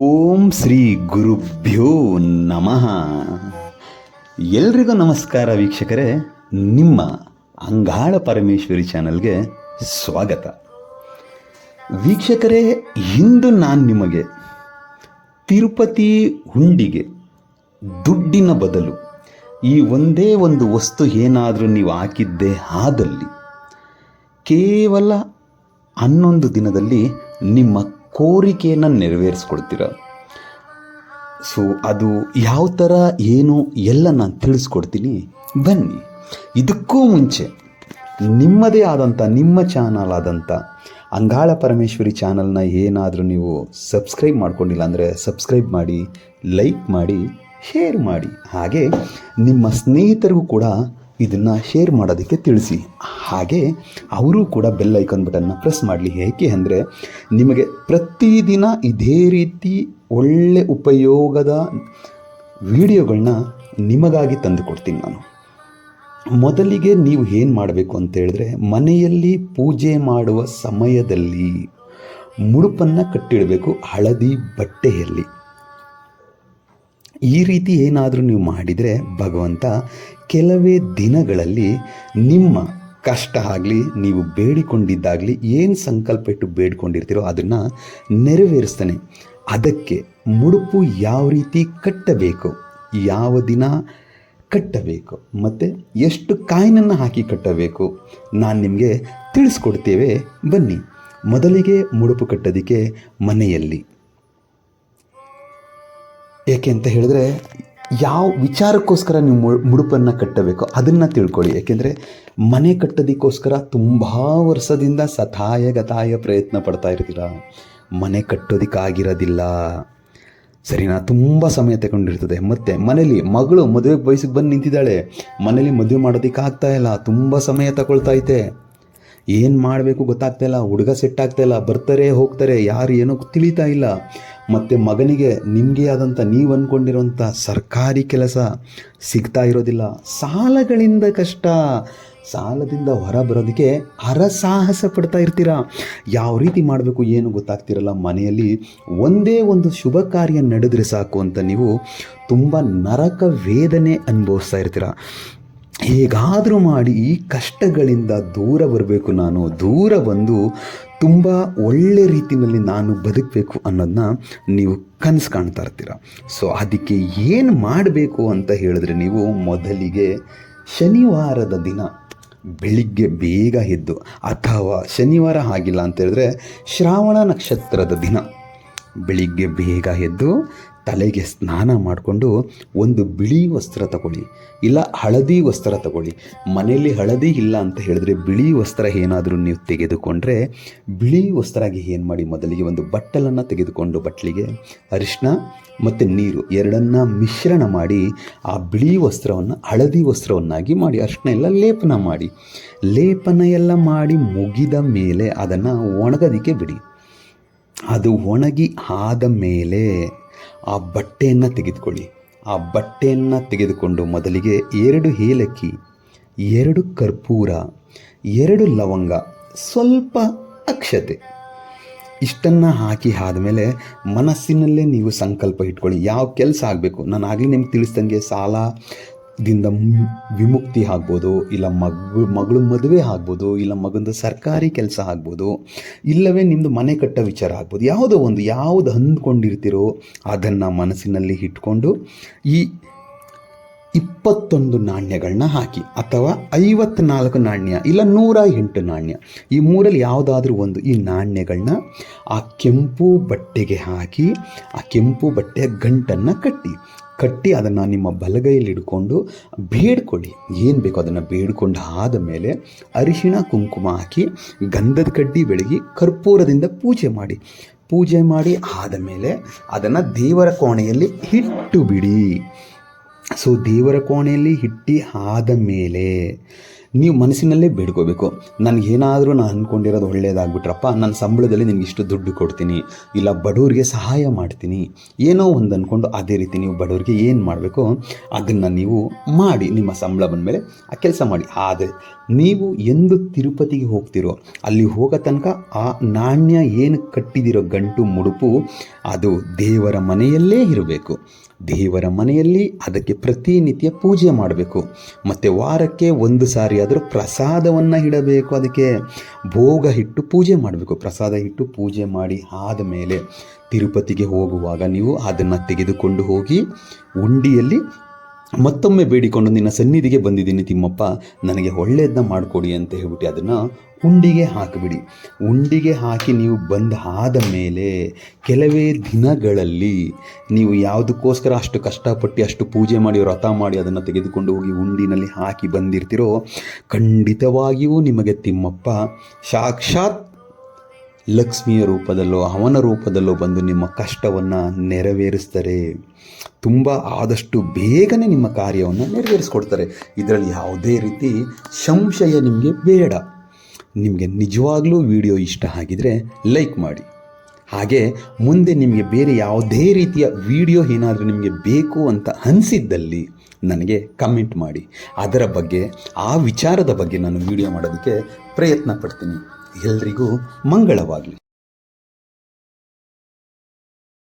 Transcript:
ಓಂ ಶ್ರೀ ಗುರುಭ್ಯೋ ನಮಃ. ಎಲ್ರಿಗೂ ನಮಸ್ಕಾರ ವೀಕ್ಷಕರೇ. ನಿಮ್ಮ ಅಂಗಾಳ ಪರಮೇಶ್ವರಿ ಚಾನಲ್ಗೆ ಸ್ವಾಗತ. ವೀಕ್ಷಕರೇ, ಇಂದು ನಾನು ನಿಮಗೆ ತಿರುಪತಿ ಹುಂಡಿಗೆ ದುಡ್ಡಿನ ಬದಲು ಈ ಒಂದೇ ಒಂದು ವಸ್ತು ಏನಾದರೂ ನೀವು ಹಾಕಿದ್ದೇ ಆದಲ್ಲಿ ಕೇವಲ 11 ದಿನದಲ್ಲಿ ನಿಮ್ಮ ಕೋರಿಕೆಯನ್ನು ನೆರವೇರಿಸ್ಕೊಡ್ತೀರ. ಸೊ ಅದು ಯಾವ ಥರ ಏನು ಎಲ್ಲ ನಾನು ತಿಳಿಸ್ಕೊಡ್ತೀನಿ, ಬನ್ನಿ. ಇದಕ್ಕೂ ಮುಂಚೆ ನಿಮ್ಮದೇ ಆದಂಥ ನಿಮ್ಮ ಚಾನಲ್ ಆದಂಥ ಅಂಗಾಳ ಪರಮೇಶ್ವರಿ ಚಾನಲ್ನ ಏನಾದರೂ ನೀವು ಸಬ್ಸ್ಕ್ರೈಬ್ ಮಾಡ್ಕೊಂಡಿಲ್ಲ ಅಂದರೆ ಸಬ್ಸ್ಕ್ರೈಬ್ ಮಾಡಿ, ಲೈಕ್ ಮಾಡಿ, ಶೇರ್ ಮಾಡಿ. ಹಾಗೆ ನಿಮ್ಮ ಸ್ನೇಹಿತರಿಗೂ ಕೂಡ ಇದನ್ನು ಶೇರ್ ಮಾಡೋದಕ್ಕೆ ತಿಳಿಸಿ. ಹಾಗೆ ಅವರು ಕೂಡ ಬೆಲ್ ಐಕಾನ್ ಬಟನ್ನ ಪ್ರೆಸ್ ಮಾಡಲಿ. ಏಕೆ ಅಂದರೆ ನಿಮಗೆ ಪ್ರತಿದಿನ ಇದೇ ರೀತಿ ಒಳ್ಳೆ ಉಪಯೋಗದ ವಿಡಿಯೋಗಳನ್ನ ನಿಮಗಾಗಿ ತಂದು ಕೊಡ್ತೀನಿ ನಾನು. ಮೊದಲಿಗೆ ನೀವು ಏನು ಮಾಡಬೇಕು ಅಂತ ಹೇಳಿದ್ರೆ, ಮನೆಯಲ್ಲಿ ಪೂಜೆ ಮಾಡುವ ಸಮಯದಲ್ಲಿ ಮುಡುಪನ್ನು ಕಟ್ಟಿಡಬೇಕು ಹಳದಿ ಬಟ್ಟೆಯಲ್ಲಿ. ಈ ರೀತಿ ಏನಾದರೂ ನೀವು ಮಾಡಿದರೆ ಭಗವಂತ ಕೆಲವೇ ದಿನಗಳಲ್ಲಿ ನಿಮ್ಮ ಕಷ್ಟ ಆಗಲಿ, ನೀವು ಬೇಡಿಕೊಂಡಿದ್ದಾಗಲಿ, ಏನು ಸಂಕಲ್ಪ ಇಟ್ಟು ಬೇಡಿಕೊಂಡಿರ್ತೀರೋ ಅದನ್ನು ನೆರವೇರಿಸ್ತಾನೆ. ಅದಕ್ಕೆ ಮುಡುಪು ಯಾವ ರೀತಿ ಕಟ್ಟಬೇಕು, ಯಾವ ದಿನ ಕಟ್ಟಬೇಕು ಮತ್ತು ಎಷ್ಟು ಕಾಯಿನನ್ನು ಹಾಕಿ ಕಟ್ಟಬೇಕು ನಾನು ನಿಮಗೆ ತಿಳಿಸ್ಕೊಡ್ತೇವೆ. ಬನ್ನಿ. ಮೊದಲಿಗೆ ಮುಡುಪು ಕಟ್ಟೋದಕ್ಕೆ ಮನೆಯಲ್ಲಿ, ಏಕೆ ಅಂತ ಹೇಳಿದ್ರೆ ಯಾವ ವಿಚಾರಕ್ಕೋಸ್ಕರ ನೀವು ಮುಡುಪನ್ನು ಕಟ್ಟಬೇಕು ಅದನ್ನು ತಿಳ್ಕೊಳ್ಳಿ. ಏಕೆಂದರೆ ಮನೆ ಕಟ್ಟೋದಕ್ಕೋಸ್ಕರ ತುಂಬ ವರ್ಷದಿಂದ ಗತಾಯ ಪ್ರಯತ್ನ ಪಡ್ತಾ ಇರ್ತೀರ, ಮನೆ ಕಟ್ಟೋದಕ್ಕಾಗಿರೋದಿಲ್ಲ, ಸರಿನಾ? ತುಂಬ ಸಮಯ ತಗೊಂಡಿರ್ತದೆ. ಮತ್ತು ಮನೇಲಿ ಮಗಳು ಮದುವೆ ವಯಸ್ಸಿಗೆ ಬಂದು ನಿಂತಿದ್ದಾಳೆ, ಮನೇಲಿ ಮದುವೆ ಮಾಡೋದಕ್ಕಾಗ್ತಾ ಇಲ್ಲ, ತುಂಬ ಸಮಯ ತಗೊಳ್ತೈತೆ, ಏನು ಮಾಡಬೇಕು ಗೊತ್ತಾಗ್ತಾ ಇಲ್ಲ, ಹುಡುಗ ಸೆಟ್ ಆಗ್ತಾ ಇಲ್ಲ, ಬರ್ತಾರೆ ಹೋಗ್ತಾರೆ, ಯಾರು ಏನೋ ತಿಳಿತಾ ಇಲ್ಲ. ಮತ್ತು ಮಗನಿಗೆ ನಿಮಗೆ ಆದಂಥ ನೀವು ಅಂದ್ಕೊಂಡಿರೋಂಥ ಸರ್ಕಾರಿ ಕೆಲಸ ಸಿಗ್ತಾ ಇರೋದಿಲ್ಲ, ಸಾಲಗಳಿಂದ ಕಷ್ಟ, ಸಾಲದಿಂದ ಹೊರ ಬರೋದಕ್ಕೆ ಹರಸಾಹಸ ಪಡ್ತಾ ಇರ್ತೀರ, ಯಾವ ರೀತಿ ಮಾಡಬೇಕು ಏನು ಗೊತ್ತಾಗ್ತಿರಲ್ಲ. ಮನೆಯಲ್ಲಿ ಒಂದೇ ಒಂದು ಶುಭ ಕಾರ್ಯ ನಡೆದ್ರೆ ಸಾಕು ಅಂತ ನೀವು ತುಂಬ ನರಕ ವೇದನೆ ಅನುಭವಿಸ್ತಾ ಇರ್ತೀರ. ಹೇಗಾದರೂ ಮಾಡಿ ಈ ಕಷ್ಟಗಳಿಂದ ದೂರ ಬರಬೇಕು, ನಾನು ದೂರ ಬಂದು ತುಂಬ ಒಳ್ಳೆ ರೀತಿಯಲ್ಲಿ ನಾನು ಬದುಕಬೇಕು ಅನ್ನೋದನ್ನ ನೀವು ಕನಸು ಕಾಣ್ತಾ ಇರ್ತೀರ. ಸೊ ಅದಕ್ಕೆ ಏನು ಮಾಡಬೇಕು ಅಂತ ಹೇಳಿದ್ರೆ, ನೀವು ಮೊದಲಿಗೆ ಶನಿವಾರದ ದಿನ ಬೆಳಿಗ್ಗೆ ಬೇಗ ಎದ್ದು, ಅಥವಾ ಶನಿವಾರ ಆಗಿಲ್ಲ ಅಂತ ಹೇಳಿದ್ರೆ ಶ್ರಾವಣ ನಕ್ಷತ್ರದ ದಿನ ಬೆಳಿಗ್ಗೆ ಬೇಗ ಎದ್ದು ತಲೆಗೆ ಸ್ನಾನ ಮಾಡಿಕೊಂಡು ಒಂದು ಬಿಳಿ ವಸ್ತ್ರ ತಗೊಳ್ಳಿ, ಇಲ್ಲ ಹಳದಿ ವಸ್ತ್ರ ತಗೊಳ್ಳಿ. ಮನೆಯಲ್ಲಿ ಹಳದಿ ಇಲ್ಲ ಅಂತ ಹೇಳಿದ್ರೆ ಬಿಳಿ ವಸ್ತ್ರ ಏನಾದರೂ ನೀವು ತೆಗೆದುಕೊಂಡ್ರೆ, ಬಿಳಿ ವಸ್ತ್ರಗೆ ಏನು ಮಾಡಿ, ಮೊದಲಿಗೆ ಒಂದು ಬಟ್ಟಲನ್ನು ತೆಗೆದುಕೊಂಡು ಬಟ್ಟಲಿಗೆ ಅರಿಶಿನ ಮತ್ತು ನೀರು ಎರಡನ್ನ ಮಿಶ್ರಣ ಮಾಡಿ ಆ ಬಿಳಿ ವಸ್ತ್ರವನ್ನು ಹಳದಿ ವಸ್ತ್ರವನ್ನಾಗಿ ಮಾಡಿ, ಅರಿಶಿನ ಎಲ್ಲ ಲೇಪನ ಎಲ್ಲ ಮಾಡಿ ಮುಗಿದ ಮೇಲೆ ಅದನ್ನು ಒಣಗೋದಕ್ಕೆ ಬಿಡಿ. ಅದು ಒಣಗಿ ಆದ ಮೇಲೆ ಆ ಬಟ್ಟೆಯನ್ನು ತೆಗೆದುಕೊಳ್ಳಿ. ಆ ಬಟ್ಟೆಯನ್ನು ತೆಗೆದುಕೊಂಡು ಮೊದಲಿಗೆ 2 ಏಲಕ್ಕಿ, 2 ಕರ್ಪೂರ, 2 ಲವಂಗ, ಸ್ವಲ್ಪ ಅಕ್ಷತೆ, ಇಷ್ಟನ್ನು ಹಾಕಿ ಆದಮೇಲೆ ಮನಸ್ಸಿನಲ್ಲೇ ನೀವು ಸಂಕಲ್ಪ ಇಟ್ಕೊಳ್ಳಿ. ಯಾವ ಕೆಲಸ ಆಗಬೇಕು, ನಾನು ಆಗಲಿ ನಿಮ್ಗೆ ತಿಳಿಸ್ದಂಗೆ ಸಾಲದಿಂದ ವಿಮುಕ್ತಿ ಆಗ್ಬೋದು, ಇಲ್ಲ ಮಗಳು ಮದುವೆ ಆಗ್ಬೋದು, ಇಲ್ಲ ಮಗಂದು ಸರ್ಕಾರಿ ಕೆಲಸ ಆಗ್ಬೋದು, ಇಲ್ಲವೇ ನಿಮ್ಮದು ಮನೆ ಕಟ್ಟೋ ವಿಚಾರ ಆಗ್ಬೋದು. ಯಾವುದು ಅಂದ್ಕೊಂಡಿರ್ತೀರೋ ಅದನ್ನು ಮನಸ್ಸಿನಲ್ಲಿ ಇಟ್ಕೊಂಡು ಈ 21 ನಾಣ್ಯಗಳನ್ನ ಹಾಕಿ, ಅಥವಾ 54 ನಾಣ್ಯ, ಇಲ್ಲ 108 ನಾಣ್ಯ, ಈ ಮೂರಲ್ಲಿ ಯಾವುದಾದ್ರೂ ಒಂದು ಈ ನಾಣ್ಯಗಳನ್ನ ಆ ಕೆಂಪು ಬಟ್ಟೆಗೆ ಹಾಕಿ, ಆ ಕೆಂಪು ಬಟ್ಟೆಯ ಗಂಟನ್ನು ಕಟ್ಟಿ ಅದನ್ನು ನಿಮ್ಮ ಬಲಗೈಯಲ್ಲಿ ಹಿಡ್ಕೊಂಡು ಬೇಡ್ಕೊಳ್ಳಿ. ಏನು ಬೇಕೋ ಅದನ್ನು ಬೇಡ್ಕೊಂಡು ಆದ ಮೇಲೆ ಅರಿಶಿಣ ಕುಂಕುಮ ಹಾಕಿ, ಗಂಧದ ಕಡ್ಡಿ ಬೆಳಗಿ, ಕರ್ಪೂರದಿಂದ ಪೂಜೆ ಮಾಡಿ ಆದ ಮೇಲೆ ಅದನ್ನು ದೇವರ ಕೋಣೆಯಲ್ಲಿ ಇಟ್ಟು ಬಿಡಿ. ಸೊ ದೇವರ ಕೋಣೆಯಲ್ಲಿ ಇಟ್ಟು ಆದ ಮೇಲೆ ನೀವು ಮನಸ್ಸಿನಲ್ಲೇ ಬೇಡ್ಕೋಬೇಕು. ನನಗೇನಾದರೂ ನಾನು ಅಂದ್ಕೊಂಡಿರೋದು ಒಳ್ಳೇದಾಗ್ಬಿಟ್ರಪ್ಪ, ನನ್ನ ಸಂಬಳದಲ್ಲಿ ನಿನಗೆ ಇಷ್ಟು ದುಡ್ಡು ಕೊಡ್ತೀನಿ, ಇಲ್ಲ ಬಡವ್ರಿಗೆ ಸಹಾಯ ಮಾಡ್ತೀನಿ, ಏನೋ ಒಂದು ಅಂದ್ಕೊಂಡು ಅದೇ ರೀತಿ ನೀವು ಬಡವ್ರಿಗೆ ಏನು ಮಾಡಬೇಕು ಅದನ್ನು ನೀವು ಮಾಡಿ, ನಿಮ್ಮ ಸಂಬಳ ಬಂದಮೇಲೆ ಆ ಕೆಲಸ ಮಾಡಿ. ಆದರೆ ನೀವು ಎಂದು ತಿರುಪತಿಗೆ ಹೋಗ್ತಿರೋ ಅಲ್ಲಿ ಹೋಗೋ ತನಕ ಆ ನಾಣ್ಯ ಏನು ಕಟ್ಟಿದಿರೋ ಗಂಟು ಮುಡುಪು ಅದು ದೇವರ ಮನೆಯಲ್ಲೇ ಇರಬೇಕು. ದೇವರ ಮನೆಯಲ್ಲಿ ಅದಕ್ಕೆ ಪ್ರತಿನಿತ್ಯ ಪೂಜೆ ಮಾಡಬೇಕು. ಮತ್ತು ವಾರಕ್ಕೆ ಒಂದು ಸಾರಿ ಆದರೂ ಪ್ರಸಾದವನ್ನು ಇಡಬೇಕು. ಅದಕ್ಕೆ ಭೋಗ ಇಟ್ಟು ಪೂಜೆ ಮಾಡಬೇಕು. ಪ್ರಸಾದ ಇಟ್ಟು ಪೂಜೆ ಮಾಡಿ ಆದ ಮೇಲೆ ತಿರುಪತಿಗೆ ಹೋಗುವಾಗ ನೀವು ಅದನ್ನು ತೆಗೆದುಕೊಂಡು ಹೋಗಿ ಉಂಡಿಯಲ್ಲಿ ಮತ್ತೊಮ್ಮೆ ಬೇಡಿಕೊಂಡು, ನಿನ್ನ ಸನ್ನಿಧಿಗೆ ಬಂದಿದ್ದೀನಿ ತಿಮ್ಮಪ್ಪ, ನನಗೆ ಒಳ್ಳೆಯದನ್ನ ಮಾಡಿಕೊಡಿ ಅಂತ ಹೇಳ್ಬಿಟ್ಟು ಅದನ್ನು ಉಂಡಿಗೆ ಹಾಕಿಬಿಡಿ. ಉಂಡಿಗೆ ಹಾಕಿ ನೀವು ಬಂದ ಆದ ಮೇಲೆ ಕೆಲವೇ ದಿನಗಳಲ್ಲಿ ನೀವು ಯಾವುದಕ್ಕೋಸ್ಕರ ಅಷ್ಟು ಕಷ್ಟಪಟ್ಟು ಅಷ್ಟು ಪೂಜೆ ಮಾಡಿ ವ್ರತ ಮಾಡಿ ಅದನ್ನು ತೆಗೆದುಕೊಂಡು ಹೋಗಿ ಉಂಡಿನಲ್ಲಿ ಹಾಕಿ ಬಂದಿರ್ತೀರೋ, ಖಂಡಿತವಾಗಿಯೂ ನಿಮಗೆ ತಿಮ್ಮಪ್ಪ ಸಾಕ್ಷಾತ್ ಲಕ್ಷ್ಮಿಯ ರೂಪದಲ್ಲೋ ಅವನ ರೂಪದಲ್ಲೋ ಬಂದು ನಿಮ್ಮ ಕಷ್ಟವನ್ನು ನೆರವೇರಿಸ್ತಾರೆ. ತುಂಬ ಆದಷ್ಟು ಬೇಗನೆ ನಿಮ್ಮ ಕಾರ್ಯವನ್ನು ನೆರವೇರಿಸ್ಕೊಡ್ತಾರೆ. ಇದರಲ್ಲಿ ಯಾವುದೇ ರೀತಿ ಸಂಶಯ ನಿಮಗೆ ಬೇಡ. ನಿಮಗೆ ನಿಜವಾಗ್ಲೂ ವಿಡಿಯೋ ಇಷ್ಟ ಆಗಿದರೆ ಲೈಕ್ ಮಾಡಿ. ಹಾಗೆ ಮುಂದೆ ನಿಮಗೆ ಬೇರೆ ಯಾವುದೇ ರೀತಿಯ ವಿಡಿಯೋ ಏನಾದರೂ ನಿಮಗೆ ಬೇಕು ಅಂತ ಅನಿಸಿದ್ದಲ್ಲಿ ನನಗೆ ಕಮೆಂಟ್ ಮಾಡಿ. ಅದರ ಬಗ್ಗೆ, ಆ ವಿಚಾರದ ಬಗ್ಗೆ ನಾನು ವಿಡಿಯೋ ಮಾಡೋದಕ್ಕೆ ಪ್ರಯತ್ನ ಪಡ್ತೀನಿ. ಎಲ್ರಿಗೂ ಮಂಗಳವಾಗಲಿ.